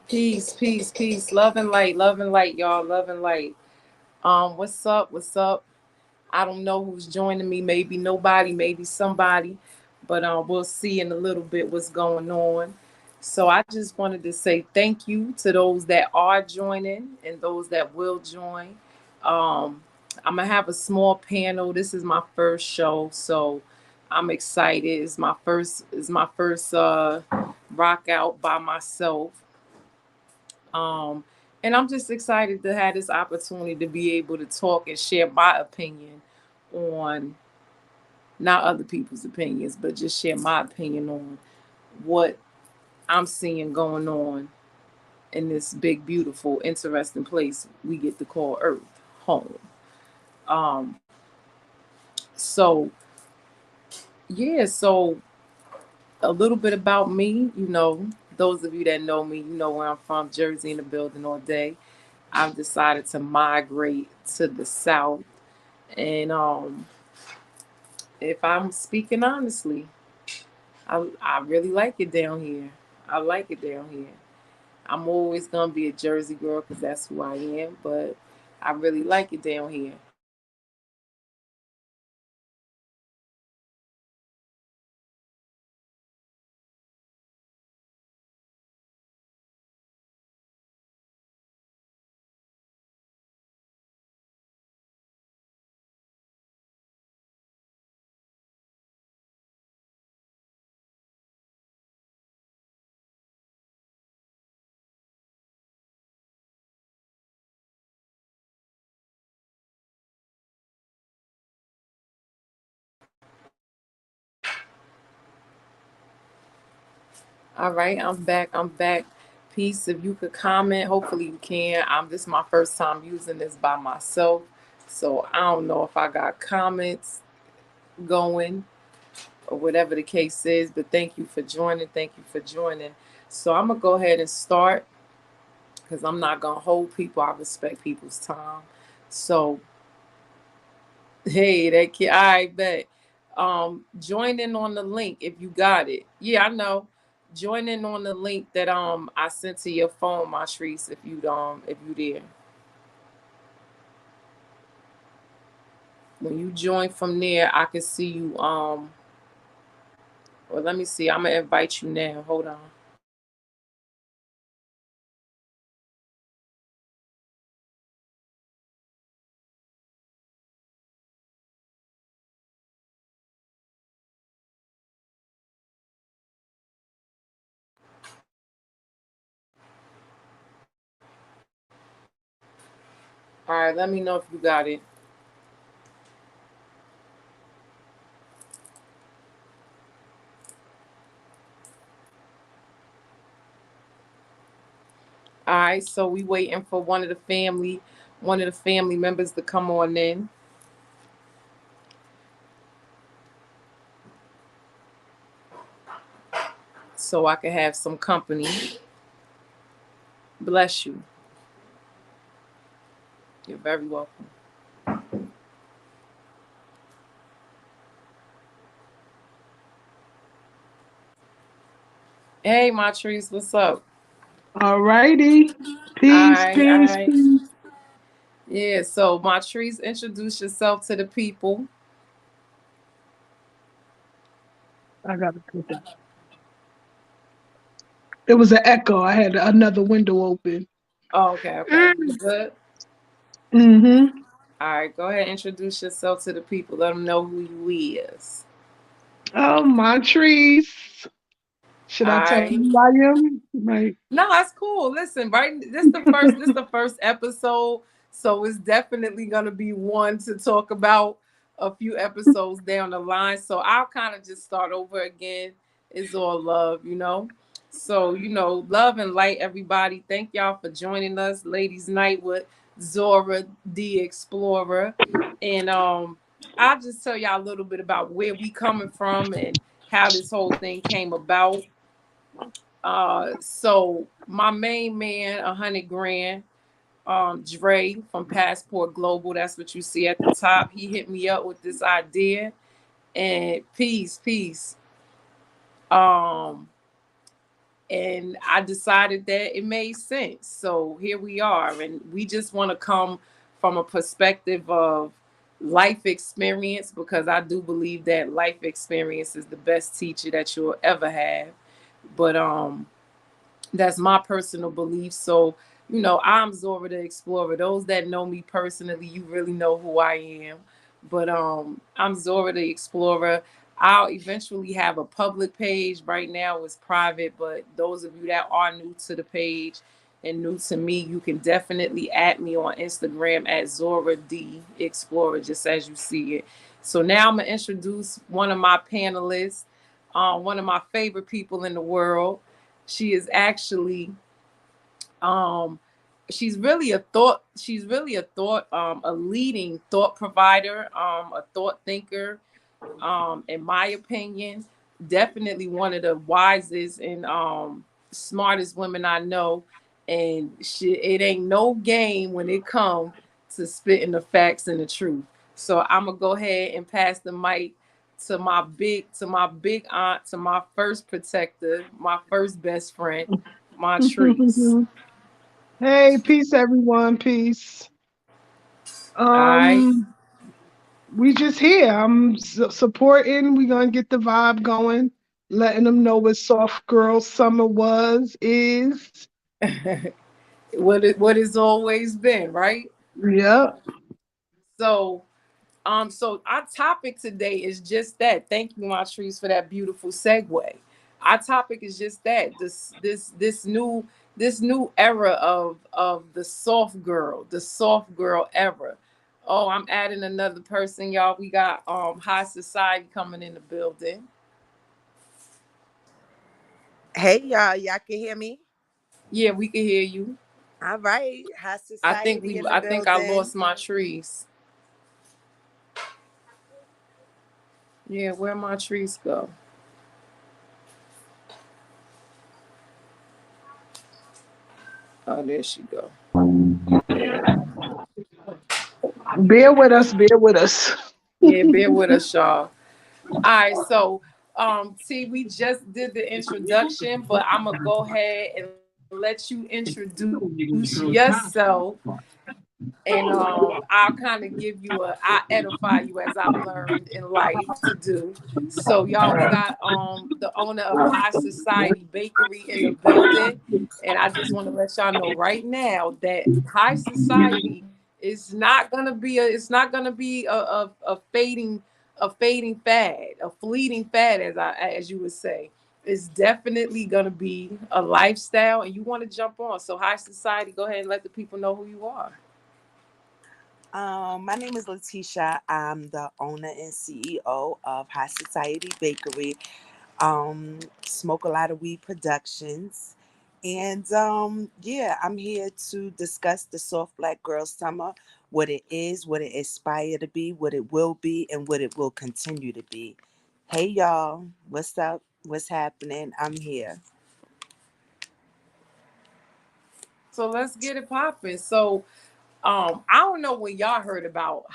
Peace, peace, peace. Love and light, y'all. Love and light. What's up? What's up? I don't know who's joining me. Maybe nobody, maybe somebody, but we'll see in a little bit what's going on. So I just wanted to say thank you to those that are joining and those that will join. Um, I'm gonna have a small panel. This is my first show, so I'm excited. It's my first rock out by myself. Um, and I'm just excited to have this opportunity to be able to talk and share my opinion on not other people's opinions, but just share my opinion on what I'm seeing going on in this big, beautiful, interesting place we get to call Earth home. Um, so so a little bit about me, those of you that know me, you know where I'm from, Jersey in the building all day. I've decided to migrate to the South. And if I'm speaking honestly, I really like it down here. I like it down here. I'm always gonna be a Jersey girl because that's who I am, but I really like it down here. All right, I'm back. I'm back. Peace. If you could comment, hopefully you can. This is my first time using this by myself, so I don't know if I got comments going or whatever the case is. But thank you for joining. Thank you for joining. So I'm gonna go ahead and start because I'm not gonna hold people. I respect people's time. So hey, that kid, I bet. Join in on the link if you got it. Yeah, I know. Join in on the link that I sent to your phone, Montrese, if you there. When you join from there, I can see you. Well, let me see. I'm gonna invite you now. Hold on. All right, let me know if you got it. All right, so we waiting for one of the family members to come on in, so I can have some company. Bless you. You're very welcome. Hey, Montrese, what's up? All righty. All Peace, right, all peace, right. peace. Yeah, so Montrese, introduce yourself to the people. I got to put that. There was an echo. I had another window open. Oh, okay, okay. You good? Mm-hmm. All right, go ahead, introduce yourself to the people. Let them know who you is. Oh, my trees. Should All I tell right. them who I am? Right. No, that's cool. Listen, right? This the first episode, so it's definitely gonna be one to talk about a few episodes down the line. So I'll kind of just start over again. It's all love. So love and light, everybody. Thank y'all for joining us, Ladies Night with Zora the Explorer, and I'll just tell y'all a little bit about where we coming from and how this whole thing came about. So my main man, 100 grand, Dre from Passport Global. That's what you see at the top. He hit me up with this idea, and peace. Um, and I decided that it made sense. So here we are, and we just want to come from a perspective of life experience, because I do believe that life experience is the best teacher that you'll ever have. But that's my personal belief. So, I'm Zora the Explorer. Those that know me personally, you really know who I am. But I'm Zora the Explorer. I'll eventually have a public page. Right now it's private, but those of you that are new to the page and new to me, you can definitely add me on Instagram at Zora D Explorer, just as you see it. So now I'm gonna introduce one of my panelists, one of my favorite people in the world. She is actually um she's really a leading thought provider, a thought thinker, in my opinion, definitely one of the wisest and smartest women I know. And it ain't no game when it comes to spitting the facts and the truth. So I'm gonna go ahead and pass the mic to my big aunt, to my first protector, my first best friend, Montrese. Hey, peace, everyone. Peace. All right. Um, we just here. I'm supporting. We gonna get the vibe going, letting them know what soft girl summer was, is. What it's always been, right? Yep. So so our topic today is just that. Thank you, Montrese, for that beautiful segue. Our topic is just that. This new era of the soft girl era. Oh, I'm adding another person, y'all. We got High Society coming in the building. Hey y'all can hear me? Yeah, we can hear you. All right, high I think society we in the I think I building. lost my trees. Yeah, where my trees go? Oh, there she go. Bear with us. Bear with us. Yeah, bear with us, y'all. All right, so T, we just did the introduction, but I'm gonna go ahead and let you introduce yourself, and I'll kind of I edify you as I've learned in life to do. So y'all, we got the owner of High Society Bakery in the building, and I just want to let y'all know right now that High Society is not gonna be a fading fad, a fleeting fad, as you would say. It's definitely gonna be a lifestyle, and you want to jump on. So, High Society, go ahead and let the people know who you are. My name is Letitia. I'm the owner and CEO of High Society Bakery. Smoke a lot of weed productions. And yeah, I'm here to discuss the soft black girl summer, what it is, what it aspire to be, what it will be, and what it will continue to be. Hey y'all, what's up? What's happening? I'm here. So let's get it popping. So, I don't know when y'all heard about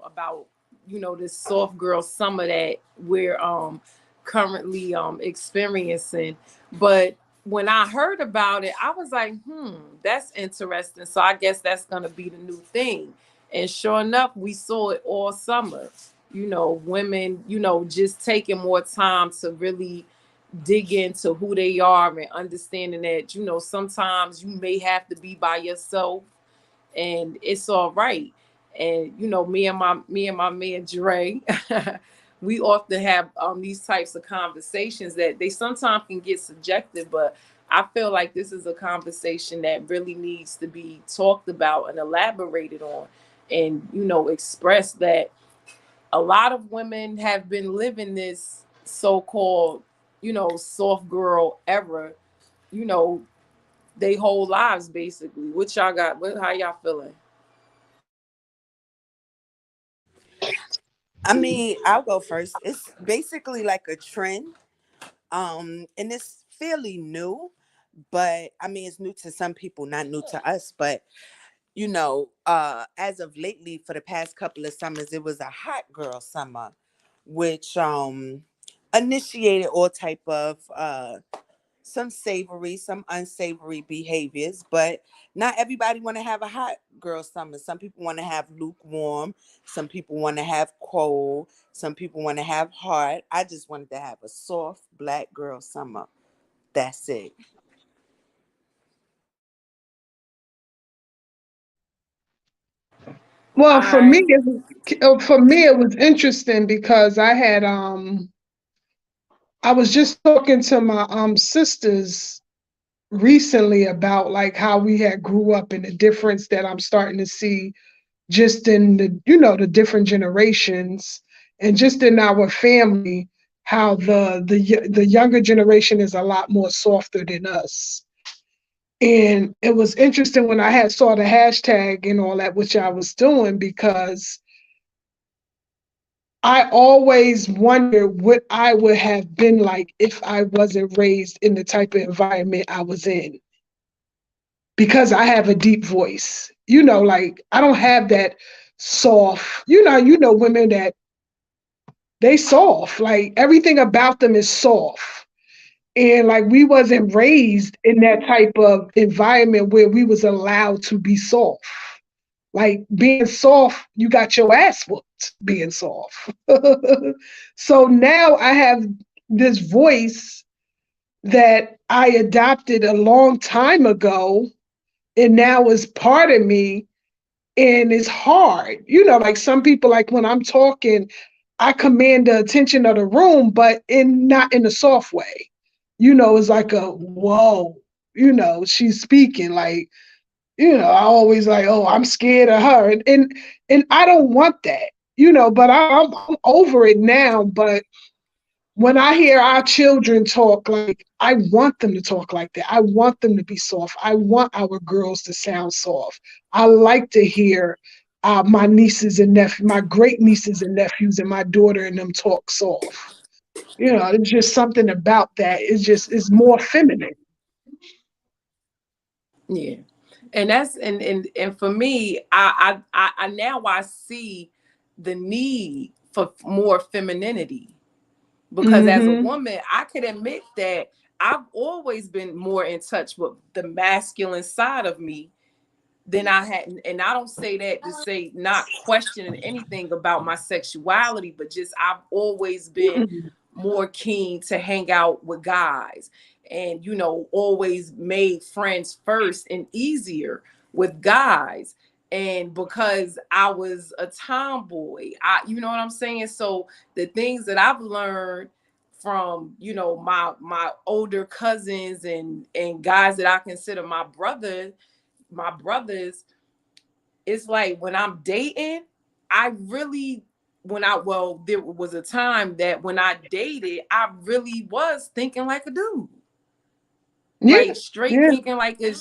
about this soft girl summer that we're currently experiencing, but when I heard about it, I was like, that's interesting. So I guess that's gonna be the new thing. And sure enough, we saw it all summer. Women, just taking more time to really dig into who they are, and understanding that sometimes you may have to be by yourself, and it's all right. And me and my man Dre, we often have these types of conversations that they sometimes can get subjective, but I feel like this is a conversation that really needs to be talked about and elaborated on, and expressed that a lot of women have been living this so-called soft girl era, you know they whole lives basically. What y'all got? How y'all feeling? I mean, I'll go first. It's basically like a trend. And it's fairly new, but I mean it's new to some people, not new to us, but as of lately for the past couple of summers, it was a hot girl summer, which initiated all type of some savory, some unsavory behaviors, but not everybody want to have a hot girl summer. Some people want to have lukewarm, some people want to have cold, some people want to have hard. I just wanted to have a soft black girl summer. That's it. Well, All right. for me it was interesting because I was just talking to my sisters recently about like how we had grew up and the difference that I'm starting to see just in the the different generations and just in our family, how the younger generation is a lot more softer than us. And it was interesting when I had saw the hashtag and all that, which I was doing, because I always wonder what I would have been like if I wasn't raised in the type of environment I was in, because I have a deep voice. Like I don't have that soft, women that they soft, like everything about them is soft. And like we wasn't raised in that type of environment where we was allowed to be soft. Like being soft, you got your ass whooped being soft. So now I have this voice that I adopted a long time ago, and now is part of me, and it's hard. Like some people, like when I'm talking, I command the attention of the room, but in not in a soft way. It's like a whoa, she's speaking like, I always like, oh, I'm scared of her. And I don't want that, but I'm over it now. But when I hear our children talk, like I want them to talk like that. I want them to be soft. I want our girls to sound soft. I like to hear my nieces and nephews, my great nieces and nephews, and my daughter and them talk soft. It's just something about that. It's more feminine. Yeah. And that's and for me, I now I see the need for more femininity, because as a Mm-hmm. woman, I could admit that I've always been more in touch with the masculine side of me than I had. And I don't say that to say not questioning anything about my sexuality, but just I've always been Mm-hmm. more keen to hang out with guys, and always made friends first and easier with guys. And because I was a tomboy, you know what I'm saying? So the things that I've learned from my older cousins and guys that I consider my brothers, it's like when I'm dating, I really when I well, there was a time that when I dated, I really was thinking like a dude. Yeah, Like straight yeah. thinking like a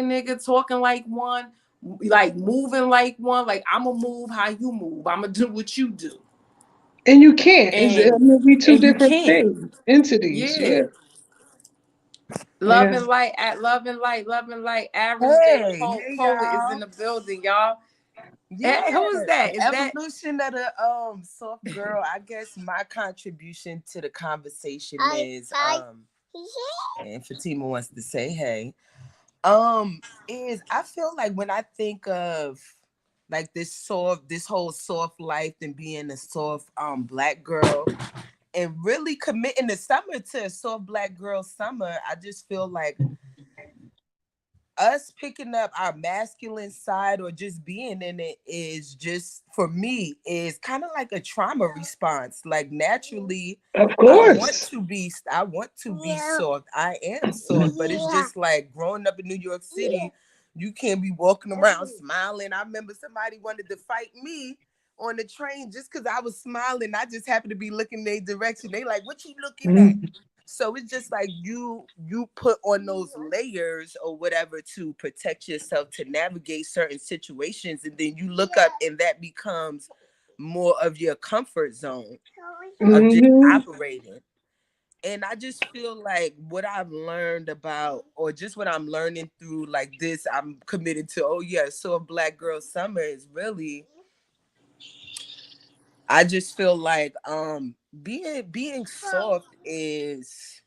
nigga, talking like one, like moving like one. Like I'ma move how you move. I'ma do what you do. And you can't. I And mean, we two you different can't. things, entities. Yeah. Yeah, Love yeah. and light at love and light, love and light. Average J Hey, hey Poet is in y'all. the building, y'all. Yeah, Hey, who is that? the Is that evolution of the soft girl. I guess my contribution to the conversation is and Fatima wants to say hey. Is I feel like when I think of like this whole soft life and being a soft black girl and really committing the summer to a soft black girl summer, I just feel like us picking up our masculine side or just being in it is just for me is kind of like a trauma response. Like naturally Of I want course. to be soft. I am soft, but it's just like growing up in New York City, you can't be walking around smiling. I remember somebody wanted to fight me on the train just because I was smiling. I just happened to be looking their direction. They like, what you looking at? Mhm. So it's just like you put on those layers or whatever to protect yourself to navigate certain situations, and then you look up and that becomes more of your comfort zone of just Mhm. operating. And I just feel like what I've learned about, or just what I'm learning through like this, I'm committed to, oh yeah, so a black girl summer is really, I just feel like being soft is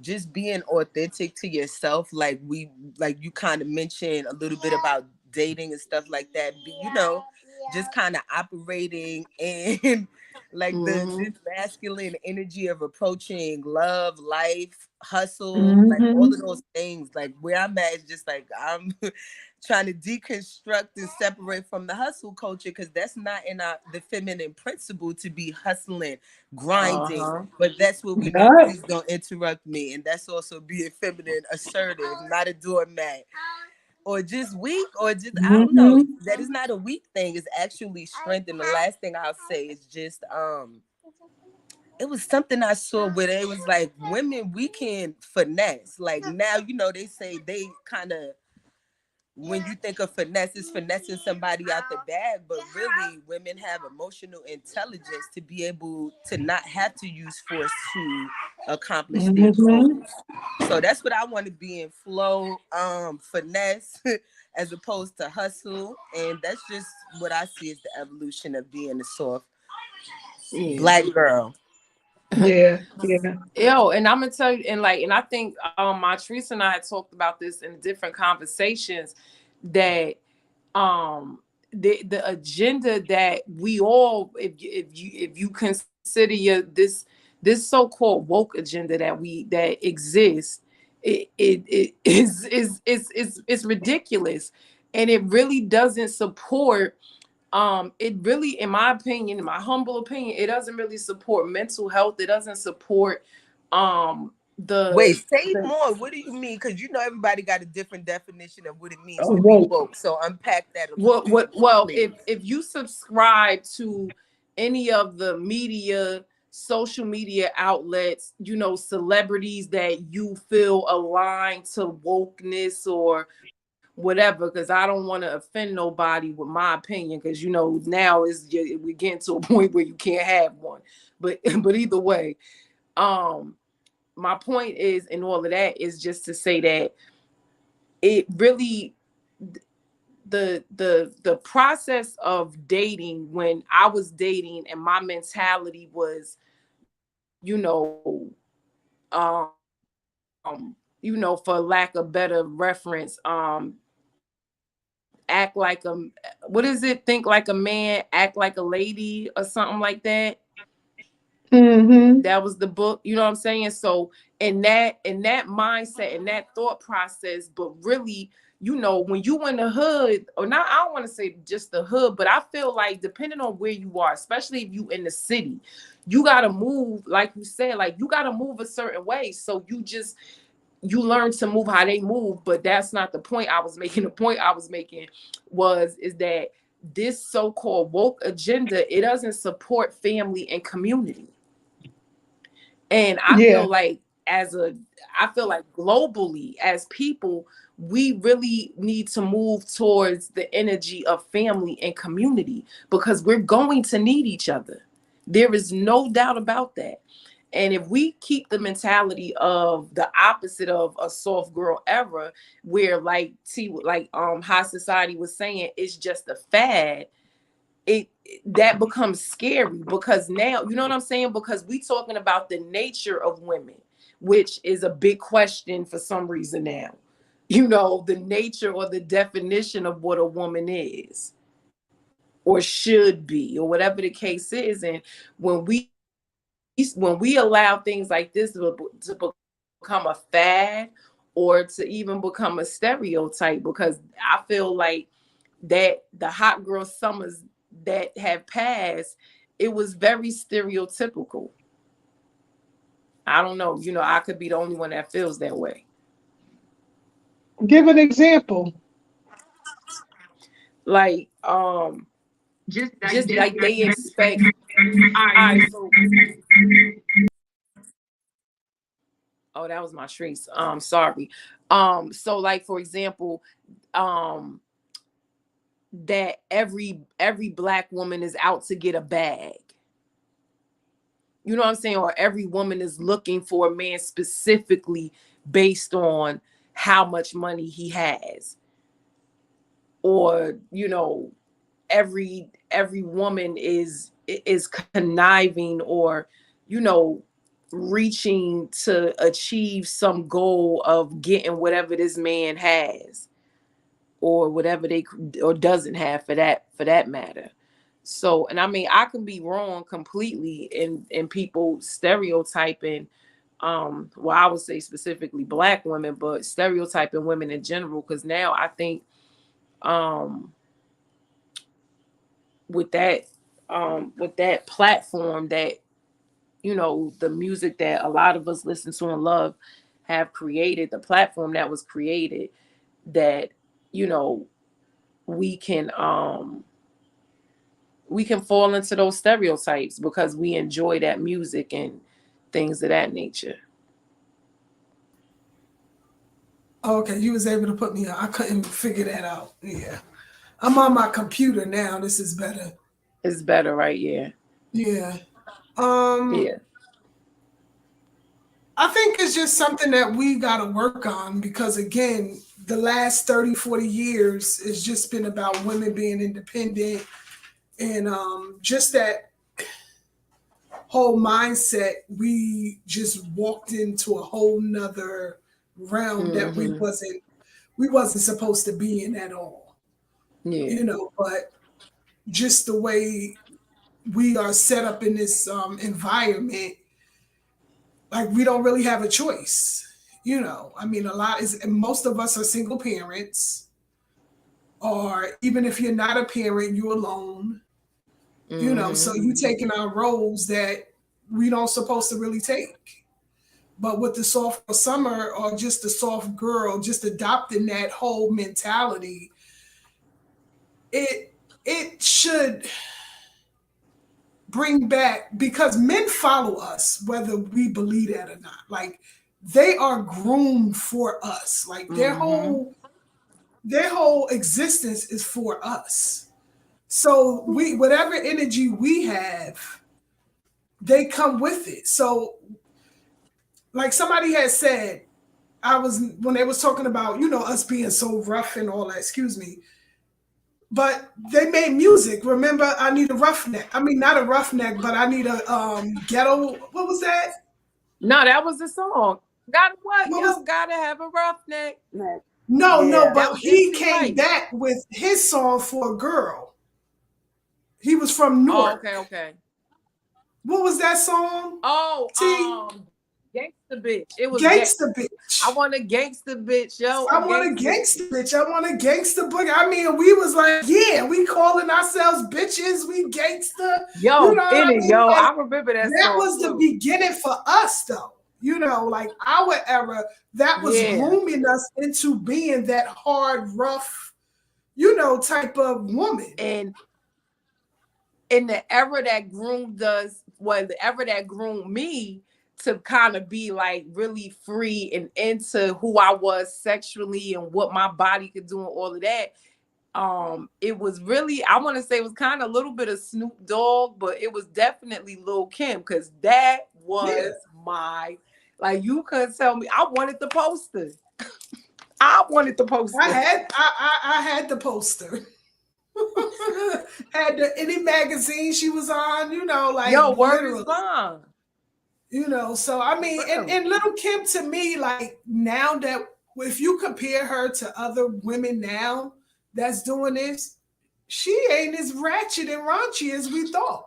just being authentic to yourself, like you kind of mentioned a little bit about dating and stuff like that, you know, just kind of operating in like this Mm-hmm. masculine energy of approaching love, life, hustle, like all of Mm-hmm. those things. Like where I'm at is just like I'm trying to deconstruct and separate from the hustle culture, because that's not in the feminine principle to be hustling, grinding. Uh-huh. But that's what we need. Yeah. Please don't interrupt me. And that's also being feminine, assertive, not a doormat, or just weak, or just I don't know. Mm-hmm. That is not a weak thing. It's actually strength. And the last thing I'll say is just it was something I saw where it was like women, we can finesse. Like now, you know, they say they kind of, when you think of finesse, it's finessing somebody out the bag, but really women have emotional intelligence to be able to not have to use force to accomplish their Mm-hmm. goals. So that's what I want to be in: flow, finesse, as opposed to hustle. And that's just what I see as the evolution of being a soft Yeah. black girl. Yeah. Yeah. Yo, and I'm gonna tell you, and like, and I think my Teresa and I had talked about this in different conversations, that the agenda that we all, if you consider your this so-called woke agenda that exists, it is ridiculous, and it really doesn't support, it really, in my opinion, in my humble opinion, it doesn't really support mental health. It doesn't support Wait, the say the more. What do you mean? Because you know everybody got a different definition of what it means Oh, to be woke. woke. So unpack that a little what bit what more, well, please. if you subscribe to any of the media, social media outlets, celebrities that you feel aligned to wokeness or whatever, because I don't want to offend nobody with my opinion, because now we're getting to a point where you can't have one, but but either way, um my point is, in all of that, is just to say that it really, the process of dating, when I was dating and my mentality was, for lack of better reference, act like a, what is it, think like a man, act like a lady, or something like that. Mm-hmm. That was the book, you know what I'm saying? So in that mindset, in that thought process, but really, when you in the hood, or not, I don't want to say just the hood, but I feel like depending on where you are, especially if you in the city, you got to move, like you said, like you got to move a certain way. So you learn to move how they move. But that's not the point I was making. The point I was making is that this so-called woke agenda, it doesn't support family and community. And I Yeah. feel like, I feel like globally, as people, we really need to move towards the energy of family and community, because we're going to need each other. There is no doubt about that. And if we keep the mentality of the opposite of a soft girl era, where high society was saying, it's just a fad, it that becomes scary, because now, you know what I'm saying, because we talking about the nature of women, which is a big question for some reason now, the nature or the definition of what a woman is or should be, or whatever the case is. And when we allow things like this to become a fad, or to even become a stereotype, because I feel like that the hot girl summers that have passed, it was very stereotypical. I don't know, I could be the only one that feels that way. Give an example. Like, just like they expect. All right, so, oh, that was my shrieks. Sorry. So like, for example, um, that every black woman is out to get a bag. You know what I'm saying? Or every woman is looking for a man specifically based on how much money he has. Or, every woman is conniving, or, you know, reaching to achieve some goal of getting whatever this man has, or whatever they or doesn't have, for that matter. So, and I mean, I can be wrong completely in people stereotyping, well, I would say specifically black women, but stereotyping women in general, because now I think, um with that, with that platform that, the music that a lot of us listen to and love have created, the platform that was created, that, you know we can, we can fall into those stereotypes because we enjoy that music and things of that nature. Okay, you was able to put me on. I couldn't figure that out. Yeah. I'm on my computer now. This is better. It's better, right? Yeah. Yeah. Um, Yeah. I think it's just something that we got to work on because, again, the last 30, 40 years has just been about women being independent and just that whole mindset. We just walked into a whole nother realm that Hmm. we wasn't supposed to be in at all, Yeah. but just the way we are set up in this environment, like we don't really have a choice. I mean, a lot is most of us are single parents, or even if you're not a parent, you're alone. So Hmm. you taking on roles that we don't supposed to really take. But with the soft summer or just the soft girl, just adopting that whole mentality, it should bring back because men follow us whether we believe that or not. Like they are groomed for us. Like Hmm. their whole existence is for us. So we whatever energy we have, they come with it. So like somebody had said, I was when they was talking about, us being so rough and all that, excuse me. But they made music. Remember, I need a roughneck. I mean, not a roughneck, but I need a ghetto. What was that? No, that was the song. Gotta what? What Yo, was gotta have a roughneck. Right. no, Yeah. That but was he MC came Light. back with his song for a girl. He was from Oh, Newark. okay, okay. What was that song? Oh, T gangsta bitch. It was Gangsta I Bitch. want a gangsta bitch, yo, a I want a gangsta gangster bitch. I want a gangster book. I mean, we was like, yeah, we calling ourselves bitches. We gangster. You yo, know what in I it, mean? yo. Like I remember that that song was the too. beginning for us, though. Like our era, that was Yeah. grooming us into being that hard, rough, type of woman. And in the era that groomed us, well, the era that groomed me to kind of be like really free and into who I was sexually and what my body could do and all of that. It was really, I want to say it was kind of a little bit of Snoop Dogg, but it was definitely Lil Kim, because that Yeah, was my, like, you couldn't tell me. I wanted the poster. I wanted the poster. I had the poster. Had the any magazine she was on, like Yo, word is literally. bond. So I For mean, and, real. and little Kim to me, like now that if you compare her to other women now that's doing this, she ain't as ratchet and raunchy as we thought.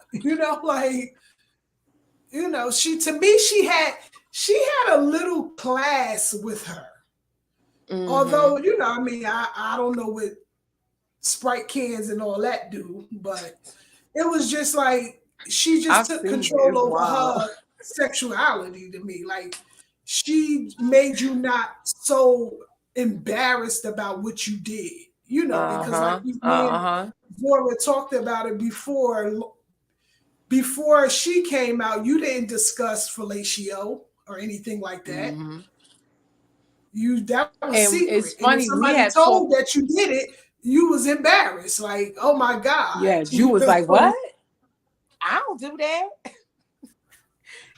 Like, she to me, she had a little class with her. Mm-hmm. Although, I mean, I don't know what Sprite cans and all that do, but it was just like she just I've took seen it. control It's over wild. her sexuality to me. Like she made you not so embarrassed about what you did, because like Uh-huh. me and Uh-huh. Zora talked about it before. Before she came out, you didn't discuss fellatio or anything like that. Mm-hmm. That was And secret. it's And if funny, we somebody had told talked. that you did it, you was embarrassed. Like, oh my God. Yes, you was like, what? I don't do that.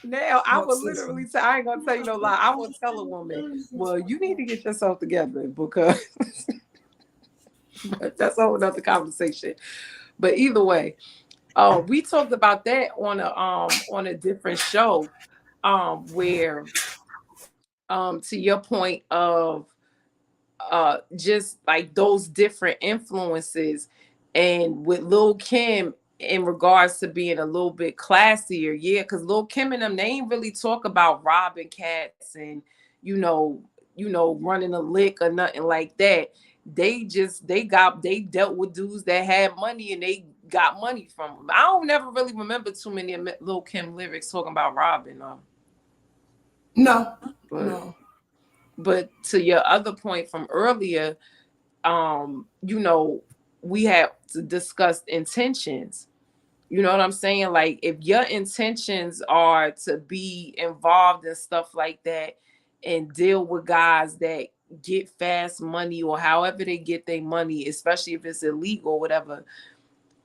Now I Well, would literally tell, I ain't gonna tell you no lie. I will tell a woman, well, you need to get yourself together, because but that's a whole nother conversation. But either way, we talked about that on a different show. where to your point of just like those different influences, and with Lil Kim in regards to being a little bit classier, yeah, because Lil Kim and them, they ain't really talk about robbing cats and you know running a lick or nothing like that. They dealt with dudes that had money and they got money from them. I don't never really remember too many of Lil Kim lyrics talking about robbing them. No, but no. but to your other point from earlier, you know, we have discussed intentions. You know what I'm saying? Like, if your intentions are to be involved in stuff like that and deal with guys that get fast money or however they get their money, especially if it's illegal or whatever,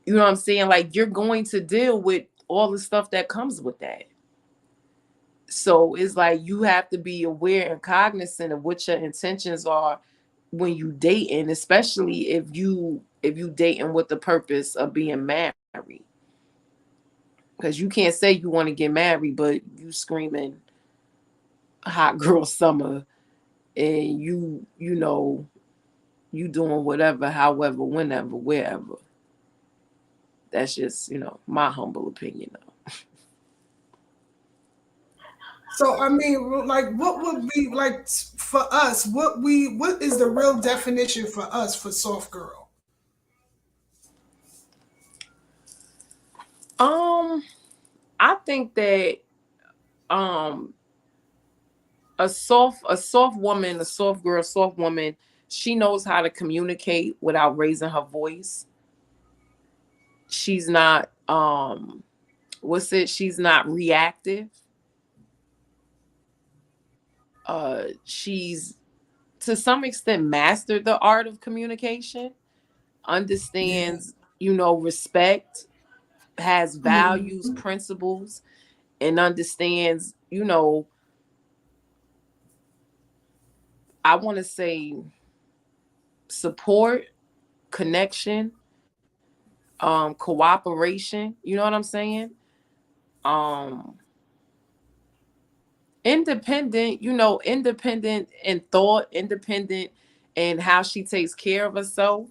you know what I'm saying? Like, you're going to deal with all the stuff that comes with that. So it's like you have to be aware and cognizant of what your intentions are when you dating, especially if you dating with the purpose of being married. Because you can't say you want to get married, but you screaming hot girl summer, and you doing whatever, however, whenever, wherever. That's just my humble opinion though. So I mean, like, what would be like for us? What is the real definition for us for soft girl? Um, I think that um a soft woman, a soft girl, soft woman, she knows how to communicate without raising her voice. She's not she's not reactive. She's to some extent mastered the art of communication, Yeah. understands, respect, has Mm-hmm. values, principles, and understands, I want to say support, connection, cooperation. You know what I'm saying? Um, independent, independent in thought, independent in how she takes care of herself.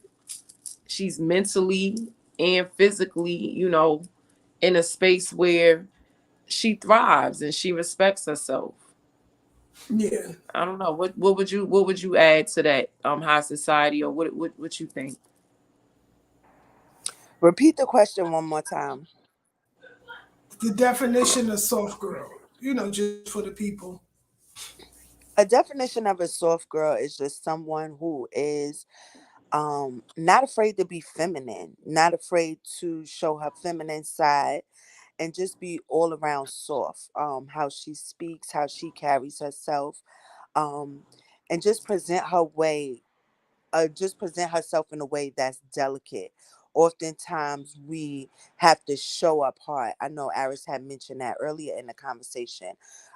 She's mentally and physically, in a space where she thrives and she respects herself. Yeah. I don't know. What would you add to that high society, or what you think? Repeat the question one more time. The definition of soft girl. Just for the people. A definition of a soft girl is just someone who is not afraid to be feminine, not afraid to show her feminine side, and just be all around soft. How she speaks, how she carries herself, um, and just present herself in a way that's delicate. Oftentimes, we have to show up hard. I know Aris had mentioned that earlier in the conversation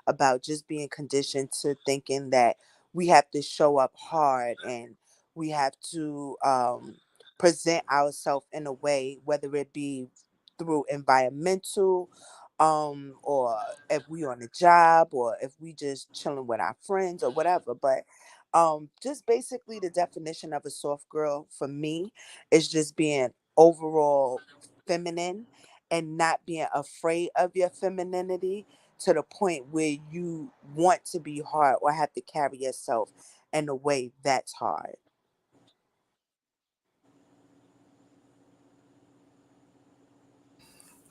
about just being conditioned to thinking that we have to show up hard and we have to present ourselves in a way, whether it be through environmental, or if we on a job, or if we just chilling with our friends or whatever. But just basically the definition of a soft girl for me is just being overall feminine and not being afraid of your femininity to the point where you want to be hard or have to carry yourself in a way that's hard.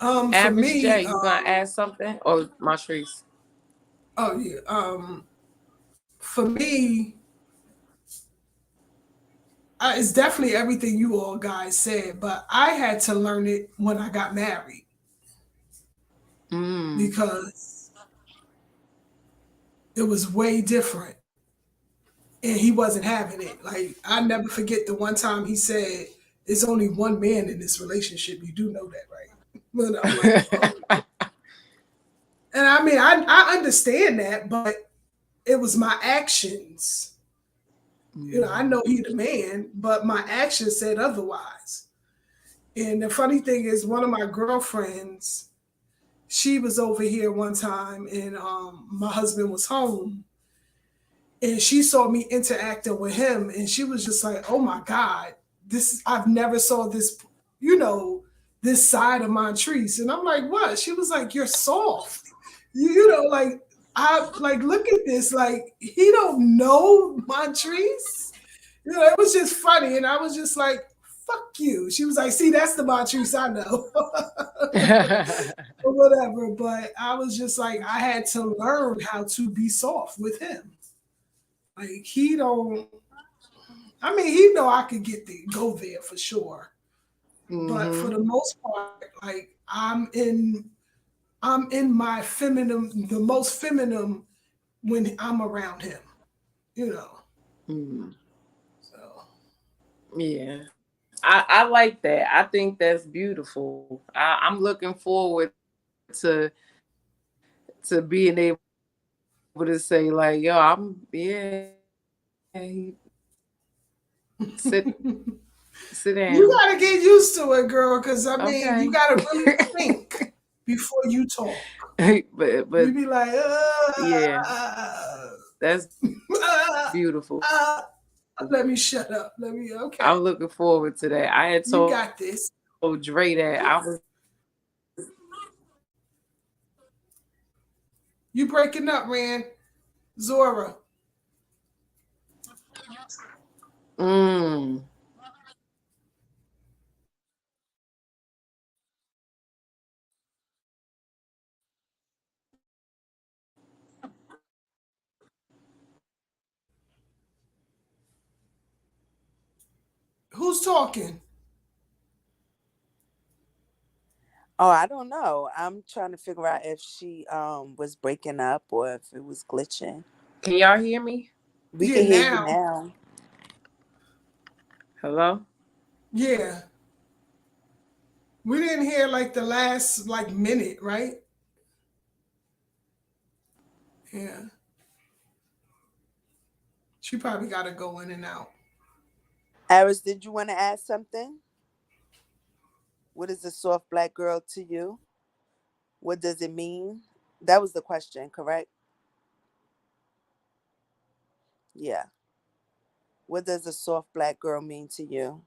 For Average me, J, you gonna add something, or Montrese? oh yeah. For me, it's definitely everything you all guys said, but I had to learn it when I got married Mm. because it was way different, and he wasn't having it. Like, I never forget the one time he said, "There's only one man in this relationship. You do know that, right?" And I'm like, "Oh." And I mean, I understand that, but it was my actions. I Mm. know he the man, but my actions said otherwise. And the funny thing is, one of my girlfriends, she was over here one time, and my husband was home, and she saw me interacting with him, and she was just like, "Oh my God, this I've never saw this, you know, this side of Montrese." And I'm like, "What?" She was like, "You're soft, you know, like I like look at this, like he don't know Montrese." You know, it was just funny, and I was just like, "Fuck you." She was like, "See, that's the Montrese I know." Or whatever, but I was just like, I had to learn how to be soft with him. Like he don't. I mean, he know I could get there, go there for sure. But for Mm-hmm. the most part, like I'm in my feminine, the most feminine when I'm around him. You know. Mm. So Yeah. I like that. I think that's beautiful. I'm looking forward to being able to say like, yo, I'm yeah, sit sit down. you gotta get used to it, girl. Because I mean, you Okay. gotta really think before you talk. But You be like, yeah, that's uh, beautiful. uh, let me shut up. Let me, I'm okay. looking forward to that. I had You told got Dre this. that I was You breaking up, Rand. Zora. mm, Who's talking? Oh, I don't know. I'm trying to figure out if she was breaking up or if it was glitching. can y'all hear me? We Yeah, can hear you now. now. Hello? Yeah. We didn't hear like the last like minute, right? Yeah. She probably got to go in and out. Aris, did you want to add something? What is a soft black girl to you? What does it mean? That was the question, correct? Yeah. What does a soft black girl mean to you?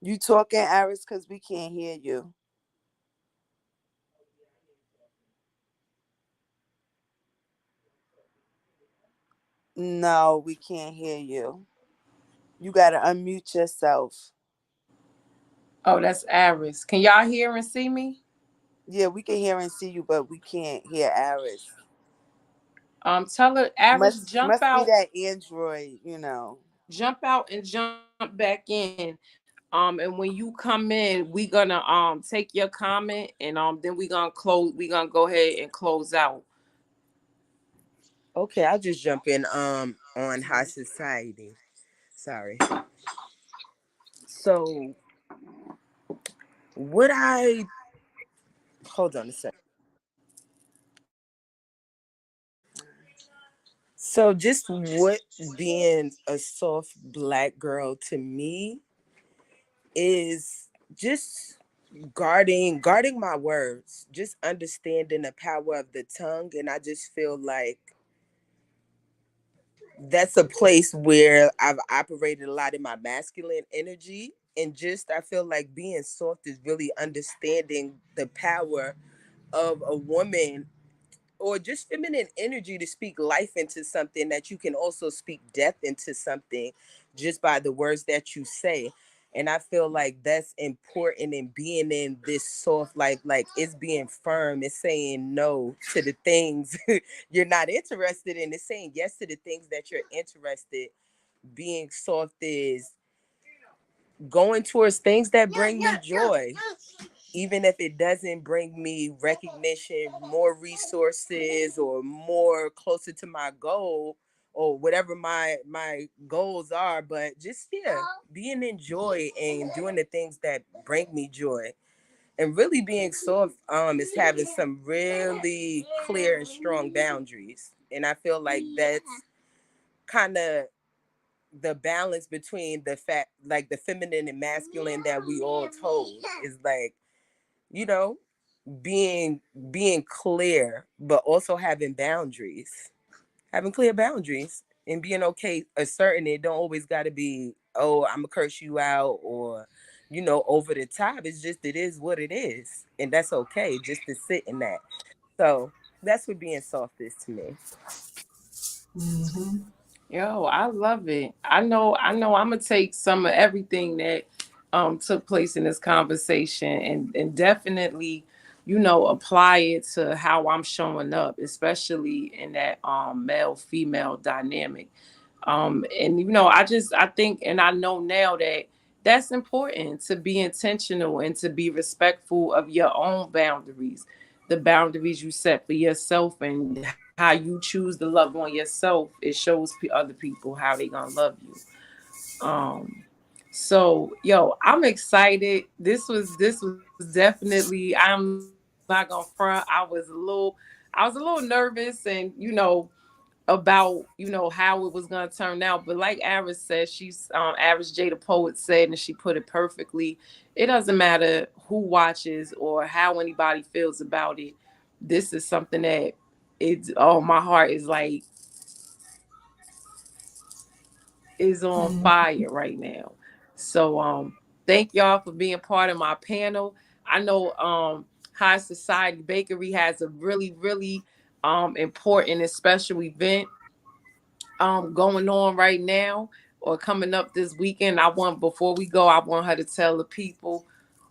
You talking, Aris, because we can't hear you. No, we can't hear you. You got to unmute yourself. Oh, that's Aris. Can y'all hear and see me? Yeah, we can hear and see you, but we can't hear Aris. Tell her Aris Must be that Android, you know. jump out and jump back in. And when you come in, we gonna take your comment and then we gonna go ahead and close out. Okay, I'll just jump in on high society. Sorry. So what I hold on a second. So just what being a soft black girl to me is just guarding my words, just understanding the power of the tongue. And I just feel like that's a place where I've operated a lot in my masculine energy. And just I feel like being soft is really understanding the power of a woman or just feminine energy to speak life into something, that you can also speak death into something just by the words that you say. And I feel like that's important in being in this soft, like it's being firm, it's saying no to the things you're not interested in, it's saying yes to the things that you're interested. Being soft is going towards things that bring me joy, even if it doesn't bring me recognition, more resources, or more closer to my goal, or whatever my goals are. But just, yeah, being in joy and doing the things that bring me joy. And really being soft is having some really clear and strong boundaries. And I feel like that's kind of the balance between the fact, like the feminine and masculine that we all told is like, you know, being being clear, but also having boundaries, having clear boundaries, and being okay asserting it. Don't always got to be, oh, I'm gonna curse you out, or over the top. It's just, it is what it is, and that's okay. Just to sit in that. So that's what being soft is to me. Mm-hmm. Yo, I love it. I know I'm gonna take some of everything that took place in this conversation and definitely, apply it to how I'm showing up, especially in that male female dynamic. And I think and I know now that that's important, to be intentional and to be respectful of your own boundaries, the boundaries you set for yourself, and how you choose to love on yourself. It shows other people how they gonna love you. um so, yo, I'm excited. This was definitely, I'm not gonna front, I was a little nervous, and about how it was going to turn out. But like Aris said, she's Aris J the poet said, and she put it perfectly. It doesn't matter who watches or how anybody feels about it. This is something that, it's, oh, my heart is like, is on fire right now. So thank y'all for being part of my panel. I know High Society Bakery has a really, really important and special event going on right now, or coming up this weekend. Before we go, I want her to tell the people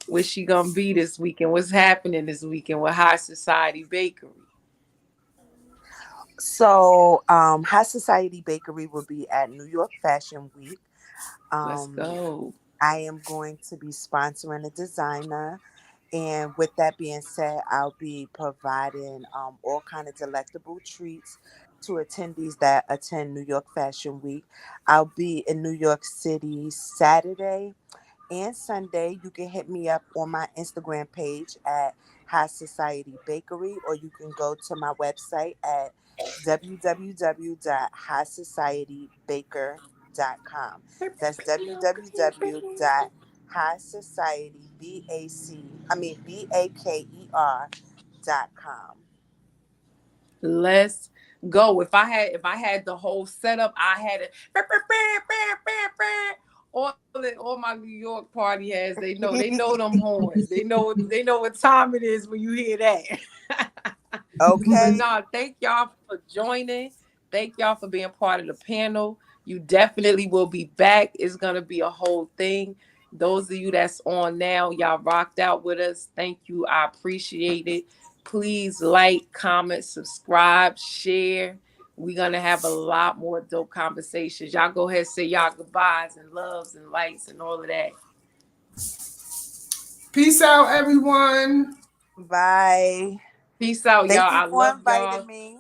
where she gonna be this weekend, what's happening this weekend with High Society Bakery. So, High Society Bakery will be at New York Fashion Week. Let's Um, go. I am going to be sponsoring a designer, and with that being said, I'll be providing all kind of delectable treats to attendees that attend New York Fashion Week. I'll be in New York City Saturday and Sunday. You can hit me up on my Instagram page at High Society Bakery, or you can go to my website at www.highsocietybaker.com. That's www.highsocietybaker.com. Let's go. If I had the whole setup, I had it. All my New York party has. They know them horns. They know what time it is when you hear that. But Okay. no, thank y'all for joining. Thank y'all for being part of the panel. You definitely will be back. It's gonna be a whole thing. Those of you that's on now, y'all rocked out with us. Thank you. I appreciate it. Please like, comment, subscribe, share. We're gonna have a lot more dope conversations. Y'all go ahead and say y'all goodbyes and loves and lights and all of that. Peace out, everyone. Bye. Peace out, Thank y'all. you I for love inviting y'all. me.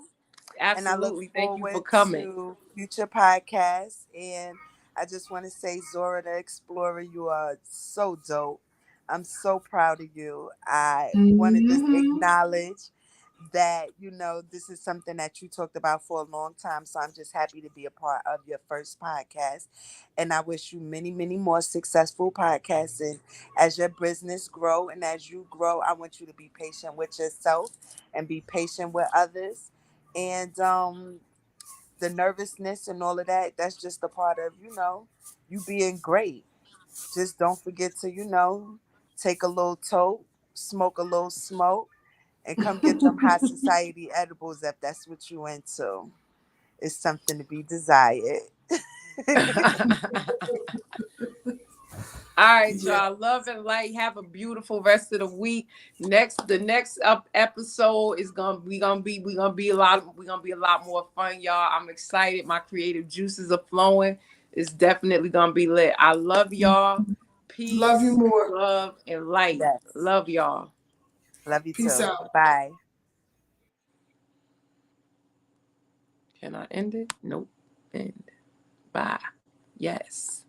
And I look Absolutely. Thank you for forward coming. to future podcasts. And I just want to say, Zora the Explorer, you are so dope. I'm so proud of you. I want to just Mm-hmm. acknowledge that, this is something that you talked about for a long time. So I'm just happy to be a part of your first podcast. And I wish you many, many more successful podcasts. And as your business grow and as you grow, I want you to be patient with yourself and be patient with others. And the nervousness and all of that, that's just a part of, you being great. Just don't forget to, take a little toke, smoke a little smoke, and come get them high society edibles if that's what you into. It's something to be desired. All right, Yeah. y'all. Love and light. Have a beautiful rest of the week. The next up episode is gonna be a lot more fun, y'all. I'm excited. My creative juices are flowing. It's definitely gonna be lit. I love y'all. Love you Peace, more. love, and light. Yes. Love y'all. Love you Peace too. out. Bye. Can I end it? Nope. End. Bye. Yes.